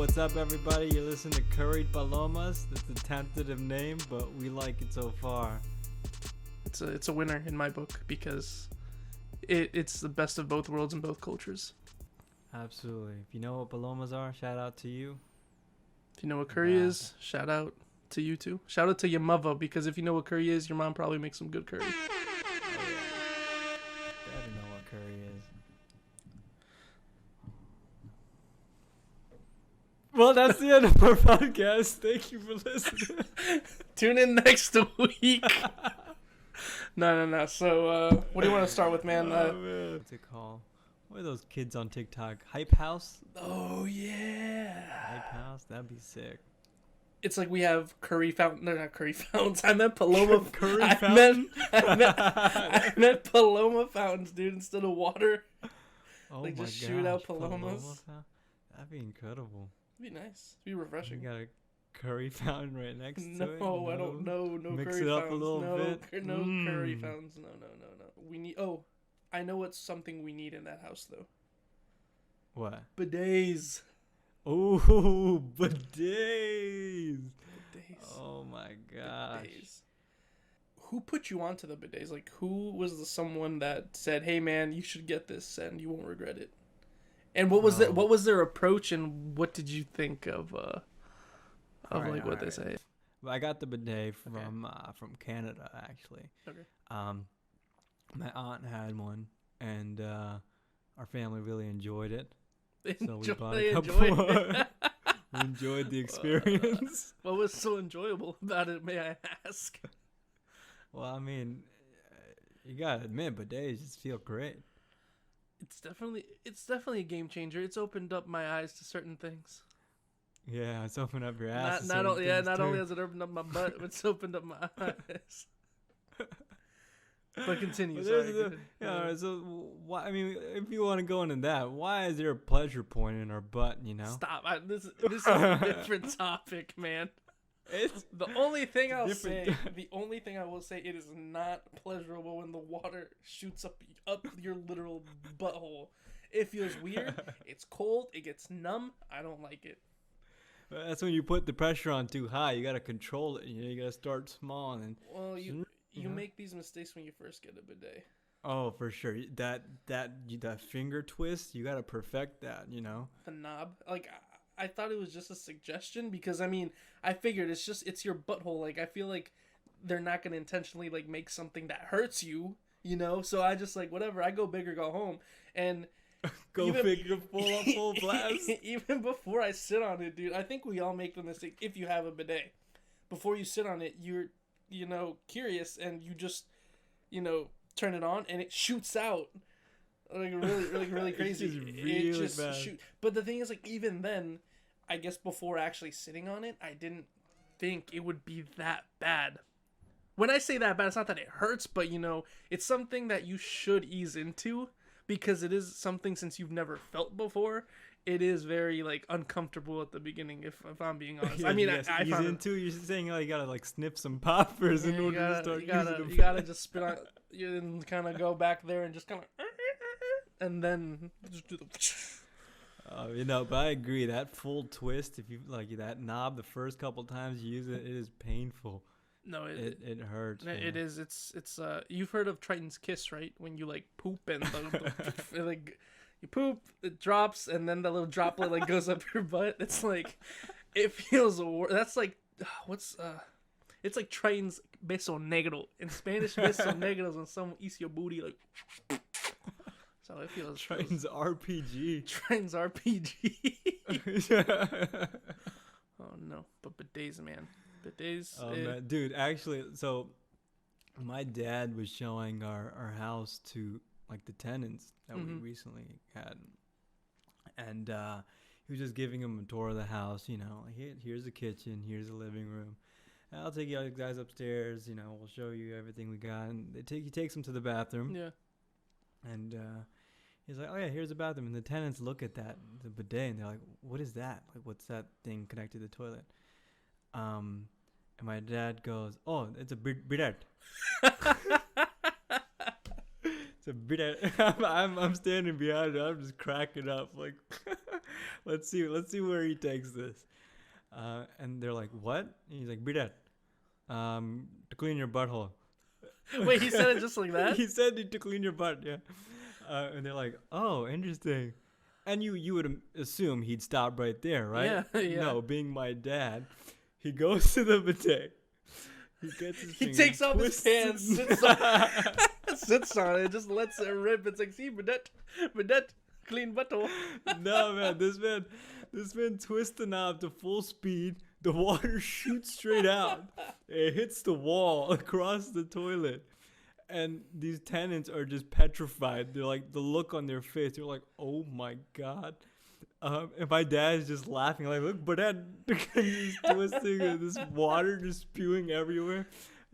what's up, everybody? You're listening to CurriedPalomas. That's a tentative name, but we like it so far. It's a winner in my book because it's the best of both worlds and both cultures. Absolutely. If you know what palomas are, shout out to you. If you know what curry is, shout out to you too. Shout out to your mother, because if you know what curry is, your mom probably makes some good curry. Oh, yeah. Better know what curry is. Well, that's the end of our podcast. Thank you for listening. Tune in next week. No. So, what do you want to start with, man? Man. What's it called? What are those kids on TikTok? Hype House? Oh, yeah. Hype House? That'd be sick. It's like we have curry fountain. No, not curry fountains. I meant Paloma. Curry fountain? I meant Paloma fountains, dude, instead of water. Oh like, my just gosh, shoot out palomas. That'd be incredible. It'd be nice. It'd be refreshing. You got a curry fountain right next to it? No, I don't know. No Mix curry it up fountains. a little bit. No curry fountains. No. We need. Oh, I know what's something we need in that house though. What? Bidets. Oh, bidets. Oh my gosh. Bidets. Who put you onto the bidets? Like, who was someone that said, "Hey, man, you should get this, and you won't regret it"? And what was that? What was their approach, and what did you think of what they say? Well, I got the bidet from Canada, actually. Okay. My aunt had one, and our family really enjoyed it. So we bought a couple more. We enjoyed the experience. What was so enjoyable about it, may I ask? Well, I mean, you gotta admit, bidets just feel great. It's definitely a game changer. It's opened up my eyes to certain things. Yeah, it's opened up your ass. Not only has it opened up my butt, it's opened up my eyes. But continue. So why? I mean, if you want to go into that, why is there a pleasure point in our butt? You know. Stop. This is a different topic, man. It's the only thing I will say, it is not pleasurable when the water shoots up your literal butthole. It feels weird. It's cold. It gets numb. I don't like it. That's when you put the pressure on too high. You gotta control it. You gotta start small and. Well, you make these mistakes when you first get a bidet. Oh, for sure. That finger twist, you gotta perfect that. You know. The knob, like. I thought it was just a suggestion because, I mean, I figured it's your butthole. Like, I feel like they're not going to intentionally, like, make something that hurts you, you know? So I just, like, whatever. I go big or go home. And figure full blast. Even before I sit on it, dude, I think we all make the mistake. If you have a bidet, before you sit on it, you're, curious and you just, turn it on and it shoots out. Like really crazy. It just bad. Shoot. But the thing is, like, even then, I guess before actually sitting on it, I didn't think it would be that bad. When I say that bad, it's not that it hurts, but it's something that you should ease into because it is something since you've never felt before. It is very like uncomfortable at the beginning, if I'm being honest. Yeah, I mean, yes, I found into you're saying you gotta like sniff some poppers in order to start using them. You gotta just spit on and kind of go back there and just kind of. And then just do the. But I agree. That full twist, if you like that knob, the first couple times you use it, it is painful. No, it hurts. It is. It's. You've heard of Triton's Kiss, right? When you like poop and like you poop, it drops, and then the little droplet like goes up your butt. It's like, it feels. That's like, it's like Triton's beso negro. In Spanish, beso negro is when someone eats your booty like. So it feels. Triton's RPG. Triton's RPG. Oh no, but bidets, man. Bidets. Oh man, dude. Actually, so my dad was showing our house to like the tenants that we recently had, and he was just giving them a tour of the house. Like, here's the kitchen, here's the living room. I'll take you guys upstairs. We'll show you everything we got. And he takes them to the bathroom. Yeah. And he's like, oh, yeah, here's the bathroom. And the tenants look at the bidet, and they're like, what is that? Like, what's that thing connected to the toilet? And my dad goes, oh, it's a bidet. It's a bidet. I'm standing behind it. I'm just cracking up. Like, Let's see where he takes this. And they're like, what? And he's like, Bidet, to clean your butthole. Wait, he said it just like that? He said to clean your butt, yeah. And they're like, oh, interesting. And you would assume he'd stop right there, right? Yeah. No, being my dad, he goes to the bidet. He gets his He finger, takes off his twists pants, sits on it, just lets it rip. It's like, see, Bidet, clean butthole. No, man, this man twists the knob to full speed. The water shoots straight out. It hits the wall across the toilet. And these tenants are just petrified. They're like, the look on their face, they're like, oh my God. And my dad is just laughing, like, look, but Dad, he's twisting and this water just spewing everywhere.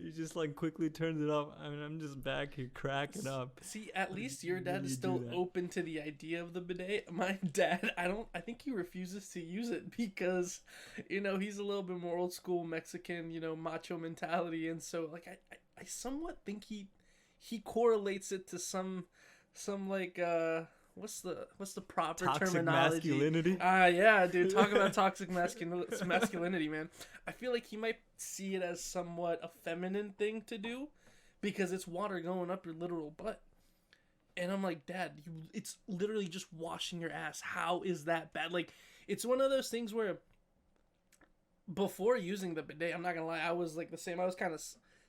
He just like quickly turns it off. I mean, I'm just back here cracking up. See, at least your dad is still open to the idea of the bidet. My dad, I think he refuses to use it because, he's a little bit more old school Mexican, macho mentality. And so like, I somewhat think he correlates it to some like, what's the proper toxic terminology? Masculinity? Yeah, dude. Talk about toxic masculinity, man. I feel like he might see it as somewhat a feminine thing to do because it's water going up your literal butt. And I'm like, Dad, it's literally just washing your ass. How is that bad? Like, it's one of those things where before using the bidet, I'm not gonna lie, I was like the same. I was kind of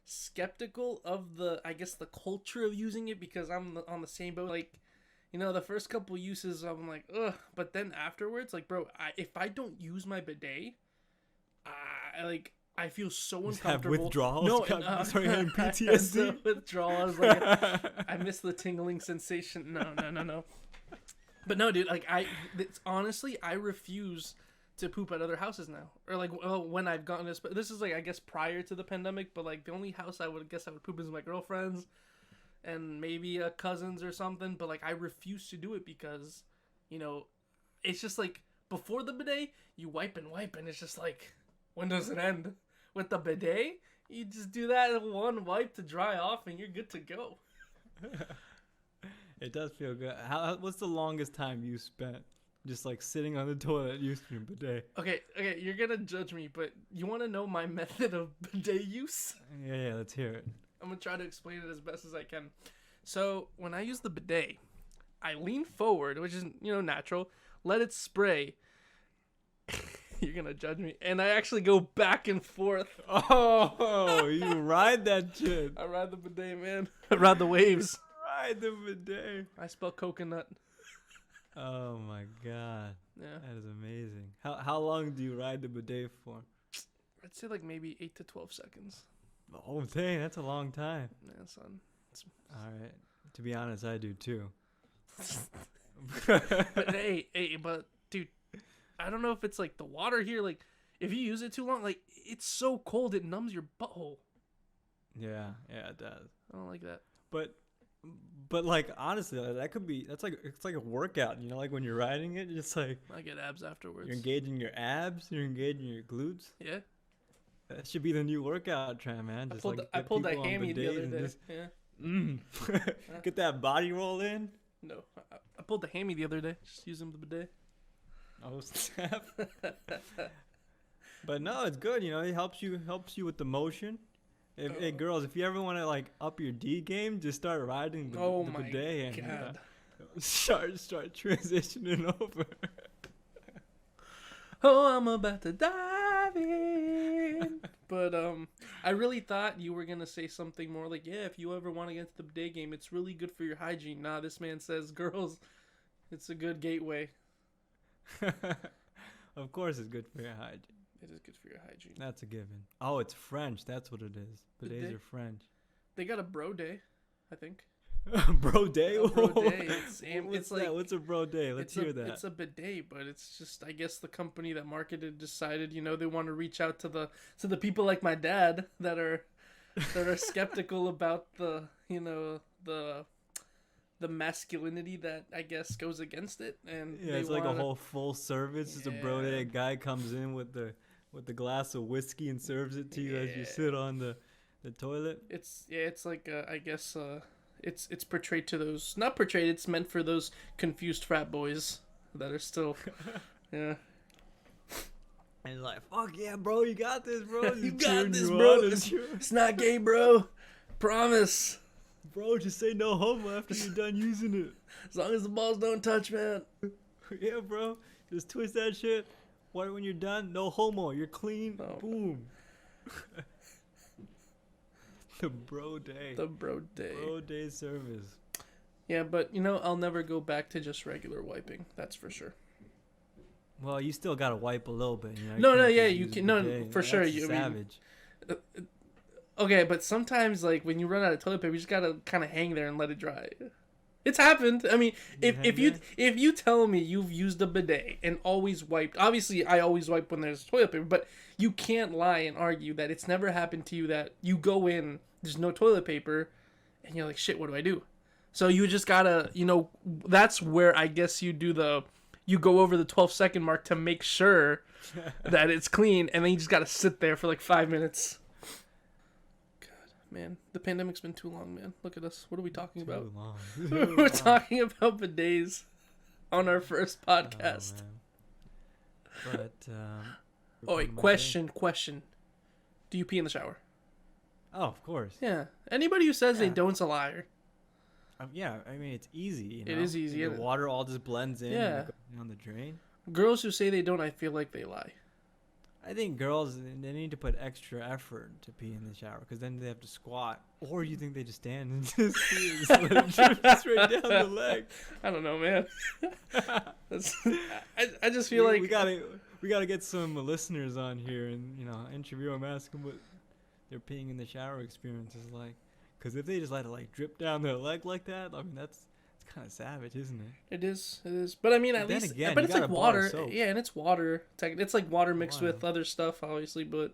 skeptical of the culture of using it because I'm on the same boat. Like, the first couple uses, I'm like, ugh. But then afterwards, like, bro, if I don't use my bidet, I feel so uncomfortable. Have withdrawals? No, having PTSD? Withdrawals. Like, I miss the tingling sensation. No. But no, dude, like, honestly, I refuse to poop at other houses now. Or, like, when I've gotten this is, like, I guess prior to the pandemic, but, like, the only house I would poop is my girlfriend's. And maybe cousins or something, but like I refuse to do it because, it's just like before the bidet, you wipe, and it's just like, when does it end? With the bidet, you just do that one wipe to dry off, and you're good to go. It does feel good. What's the longest time you spent just like sitting on the toilet using your bidet? Okay, you're gonna judge me, but you want to know my method of bidet use? Yeah, let's hear it. I'm going to try to explain it as best as I can. So, when I use the bidet, I lean forward, which is, natural, let it spray. You're going to judge me. And I actually go back and forth. Oh, you ride that shit. I ride the bidet, man. I ride the waves. Ride the bidet. I spell coconut. Oh, my God. Yeah. That is amazing. How long do you ride the bidet for? I'd say like maybe 8 to 12 seconds. Oh, dang, that's a long time. Yeah, son. All right. To be honest, I do too. But but dude, I don't know if it's like the water here. Like, if you use it too long, like it's so cold it numbs your butthole. Yeah, it does. I don't like that. But like honestly, it's like a workout. Like when you're riding it, just like I get abs afterwards. You're engaging your abs. You're engaging your glutes. Yeah. That should be the new workout trend, man. I pulled that hammy the other day. Get that body roll in. No, I pulled the hammy the other day. Just using the bidet. Oh snap! But no, it's good. It helps you with the motion. Hey girls, if you ever want to like up your D game, just start riding the bidet and start transitioning over. Oh, I'm about to dive in. But I really thought you were gonna say something more like, yeah, if you ever want to get into the bidet game, it's really good for your hygiene. Nah, this man says, girls, it's a good gateway. Of course, it's good for your hygiene. It is good for your hygiene. That's a given. Oh, it's French. That's what it is. Bidets are French. They got a bro day, I think. Bro day? It's like, what's a bro day? Let's hear that. It's a bidet, but it's just, I guess the company that marketed decided, they want to reach out to the people like my dad that are skeptical about the masculinity that I guess goes against it, and it's like a whole full service. It's a bro day. A guy comes in with the glass of whiskey and serves it to you as you sit on the toilet. It's like I guess. It's portrayed to those, not portrayed, it's meant for those confused frat boys that are still, yeah. And he's like, fuck yeah, bro, you got this, bro. You got this, bro. It's not gay, bro. Promise. Bro, just say no homo after you're done using it. As long as the balls don't touch, man. Yeah, bro. Just twist that shit. When you're done, no homo. You're clean. Oh. Boom. The bro day. The bro day. Bro day service. Yeah, but, I'll never go back to just regular wiping. That's for sure. Well, you still got to wipe a little bit. You can. No, for sure. Savage. Okay, but sometimes, like, when you run out of toilet paper, you just got to kind of hang there and let it dry. It's happened. I mean, if you tell me you've used a bidet and always wiped, obviously I always wipe when there's toilet paper, but you can't lie and argue that it's never happened to you that you go in, there's no toilet paper, and you're like, shit, what do I do? So you just gotta, that's where I guess you go over the 12-second mark to make sure that it's clean, and then you just gotta sit there for like 5 minutes. Man, the pandemic's been too long, man. Look at us. What are we talking about? We're talking about bidets on our first podcast. Wait, question. Do you pee in the shower? Oh, of course. Yeah. Anybody who says they don't's a liar. Yeah, I mean, it's easy. It is easy. The water all just blends in on the drain. Girls who say they don't, I feel like they lie. I think girls, they need to put extra effort to pee in the shower because then they have to squat. Or you think they just stand and just pee and let it drip straight down the leg. I don't know, man. I just feel like we gotta get some listeners on here and interview them, ask them what their peeing in the shower experience is like. Because if they just let it like drip down their leg like that, I mean it's kind of savage, isn't it? It is. But I mean, at least, but it's like water. Yeah, and it's water. It's like water mixed with other stuff, obviously, but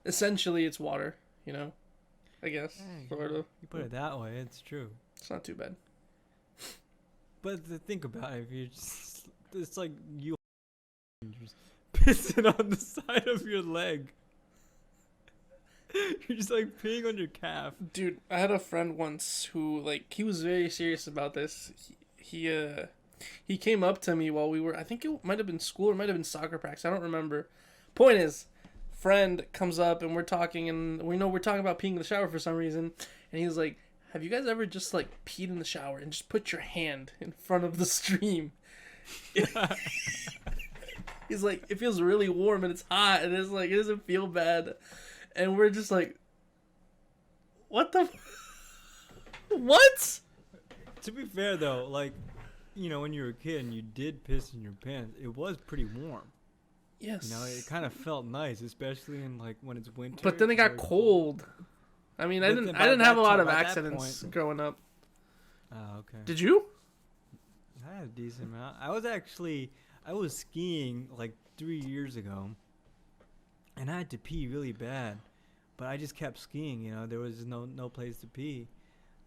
essentially it's water. I guess. Sort of. You put it that way, it's true. It's not too bad. But think about it, if you just, it's like you just pissing on the side of your leg. You're just like peeing on your calf. Dude, I had a friend once who, like, he was very serious about this. He came up to me while we were, I think it might have been school or might have been soccer practice. I don't remember. Point is, friend comes up and we're talking, and we're talking about peeing in the shower for some reason. And he was like, have you guys ever just like peed in the shower and just put your hand in front of the stream? He's like, it feels really warm and it's hot and it's like, it doesn't feel bad. And we're just like, what the? What? To be fair, though, like, when you were a kid and you did piss in your pants, it was pretty warm. Yes. It kind of felt nice, especially in like when it's winter. But then it got cold. I mean, I didn't have a lot of accidents growing up. Oh, okay. Did you? I had a decent amount. I was skiing like 3 years ago, and I had to pee really bad, but I just kept skiing. There was no place to pee,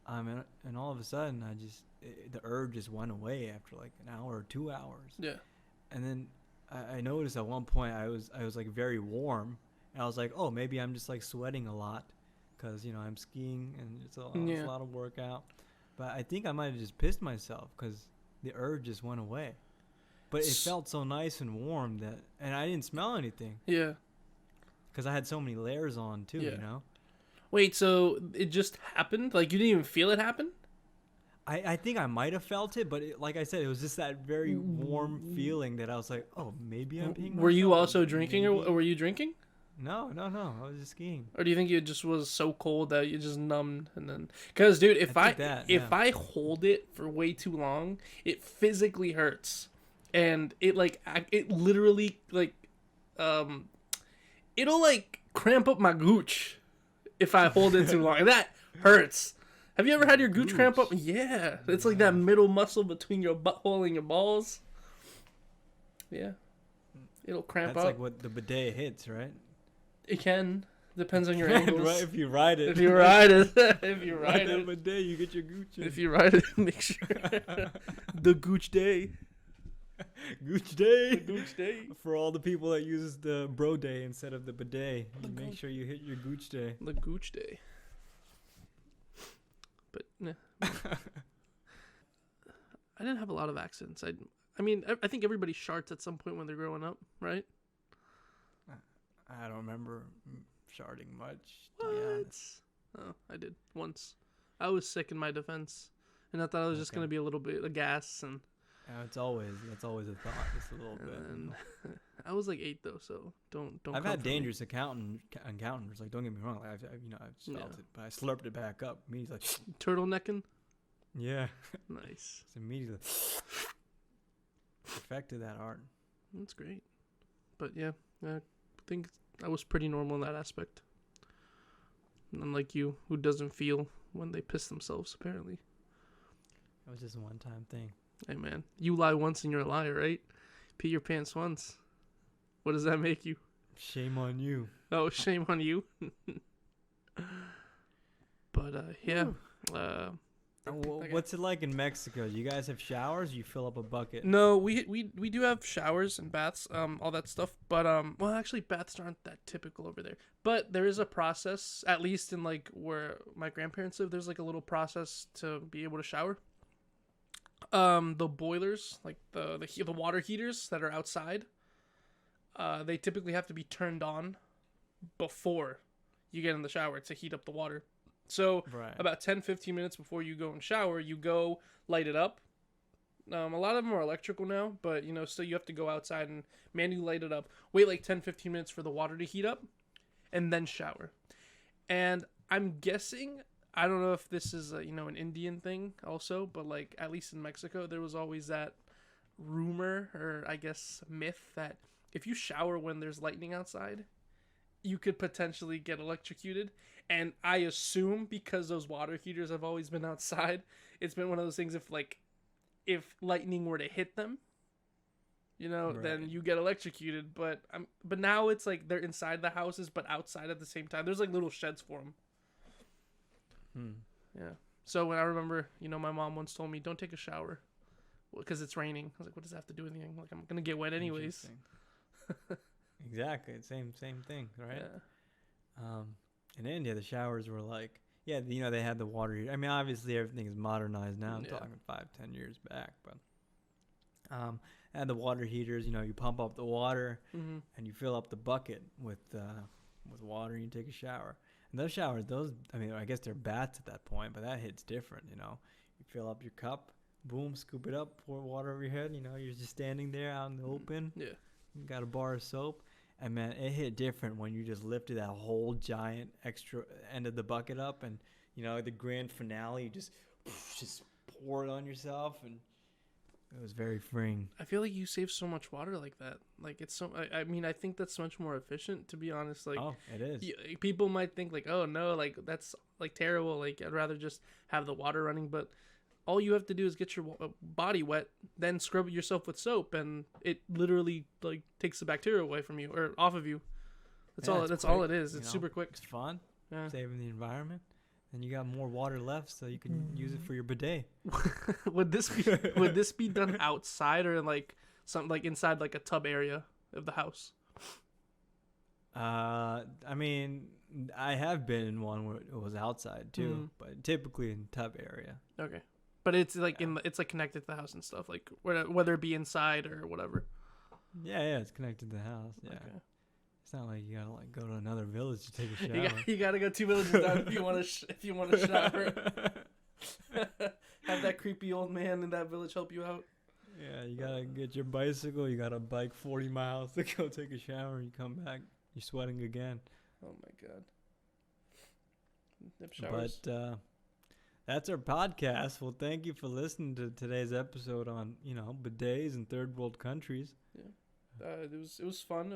and all of a sudden the urge just went away after like an hour or 2 hours. Yeah. And then I noticed at one point I was like very warm, and I was like, oh, maybe I'm just like sweating a lot, because I'm skiing and it's a lot of workout. But I think I might have just pissed myself because the urge just went away. But it felt so nice and warm and I didn't smell anything. Yeah. Because I had so many layers on too, Wait, so it just happened? Like, you didn't even feel it happen? I think I might have felt it, but like I said, it was just that very warm feeling that I was like, oh, maybe I'm peeing. Were you also drinking, or were you drinking? No. I was just skiing. Or do you think it just was so cold that you just numbed and then? Because, dude, if I hold it for way too long, it physically hurts, and it literally it'll like cramp up my gooch if I hold it too long. That hurts. Have you ever had your gooch cramp up? Yeah, it's like that middle muscle between your butthole and your balls. Yeah, it'll cramp up. That's like what the bidet hits, right? It can. Depends on your angles. Right, if you ride it. If you ride it. Bidet, you get your gooch in. If you ride it, make sure. The gooch day. Gooch day. Gooch day. For all the people that use the bro day instead of the bidet, make sure you hit your gooch day. The gooch day. But, nah. I didn't have a lot of accidents. I mean, I think everybody sharts at some point when they're growing up, right? I don't remember sharding much. What? Oh, I did once. I was sick in my defense, and I thought I was just gonna be a little bit of gas, and that's always a thought, just a little bit. And I was like 8 though, so don't. I've had dangerous encounters. Like, don't get me wrong, like, I've felt it, but I slurped it back up. Immediately, like, turtlenecking. Yeah. Nice. It's immediately perfected that art. That's great. But yeah, I think I was pretty normal in that aspect. Unlike you, who doesn't feel when they piss themselves, apparently. It was just a one-time thing. Hey, man. You lie once and you're a liar, right? Pee your pants once. What does that make you? Shame on you. Oh, shame on you. But, yeah. What's it like in Mexico? Do you guys have showers? You fill up a bucket? No, we do have showers and baths, all that stuff. But well, actually, baths aren't that typical over there. But there is a process, at least in like where my grandparents live. There's like a little process to be able to shower. The boilers, like the water heaters that are outside, they typically have to be turned on before you get in the shower to heat up the water. So about 10-15 minutes before you go and shower, you go light it up. A lot of them are electrical now, but still you have to go outside and manually light it up. Wait like 10-15 minutes for the water to heat up, and then shower. And I'm guessing, I don't know if this is an Indian thing also, but like at least in Mexico, there was always that rumor, or I guess myth, that if you shower when there's lightning outside, you could potentially get electrocuted. And I assume because those water heaters have always been outside, it's been one of those things, if lightning were to hit them, then you get electrocuted. But now it's like they're inside the houses but outside at the same time. There's like little sheds for them. Yeah. So when I remember, my mom once told me, don't take a shower because it's raining. I was like, what does that have to do with anything? Like, I'm going to get wet anyways. Exactly. Same thing, right? Yeah. In India, the showers were like, they had the water heater. I mean, obviously everything is modernized now. I'm talking 5-10 years back, but had the water heaters. You pump up the water and you fill up the bucket with water and you take a shower. And those showers, I guess they're baths at that point, but that hits different. You fill up your cup, boom, scoop it up, pour water over your head. You're just standing there out in the open. Yeah. You got a bar of soap. And man, it hit different when you just lifted that whole giant extra end of the bucket up, and the grand finale, you just pour it on yourself, and it was very freeing. I feel like you save so much water like that. Like it's so. I mean, I think that's much more efficient, to be honest. Like, oh, it is. People might think like, oh no, like that's like terrible. Like I'd rather just have the water running, but all you have to do is get your body wet, then scrub yourself with soap, and it literally like takes the bacteria away from you or off of you. That's all it is. It's super quick. It's fun. Yeah. Saving the environment. And you got more water left, so you can use it for your bidet. Would this be done outside or like something like inside like a tub area of the house? I mean, I have been in one where it was outside too, but typically in tub area. Okay. But it's like it's like connected to the house and stuff, like whether it be inside or whatever. Yeah, it's connected to the house. Yeah, okay. It's not like you gotta like go to another village to take a shower. You gotta go 2 villages down if you want to shower. Have that creepy old man in that village help you out. Yeah, you gotta get your bicycle. You gotta bike 40 miles to go take a shower. And you come back, you're sweating again. Oh my god. Showers. But that's our podcast. Well, thank you for listening to today's episode on bidets in third world countries. Yeah, it was fun.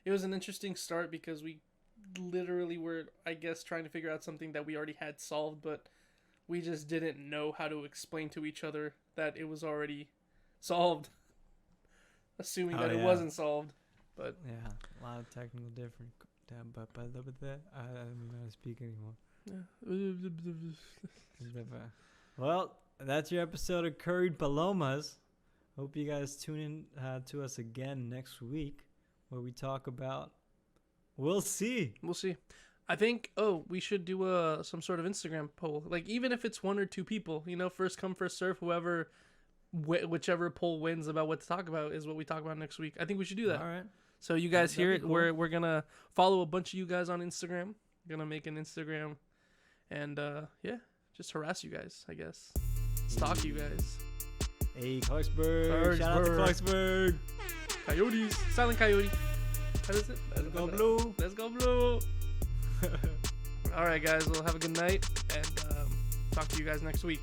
It was an interesting start because we literally were, I guess, trying to figure out something that we already had solved, but we just didn't know how to explain to each other that it was already solved, assuming that it wasn't solved. But yeah, a lot of technical difference. But I don't know how to speak anymore. Yeah. Well, that's your episode of CurriedPalomas. Hope you guys tune in to us again next week, where we talk about. We'll see. I think. We should do some sort of Instagram poll. Like even if it's 1 or 2 people, first come first serve. Whoever whichever poll wins about what to talk about is what we talk about next week. I think we should do that. All right. So you guys hear it. Cool. We're gonna follow a bunch of you guys on Instagram. Gonna make an Instagram, and just harass you guys. I guess stalk you guys. Hey, Clarksburg. Shout out to Clarksburg. Coyotes. Silent Coyote. How is it? Let's go blue. Let's go blue. All right, guys. Well, have a good night, and talk to you guys next week.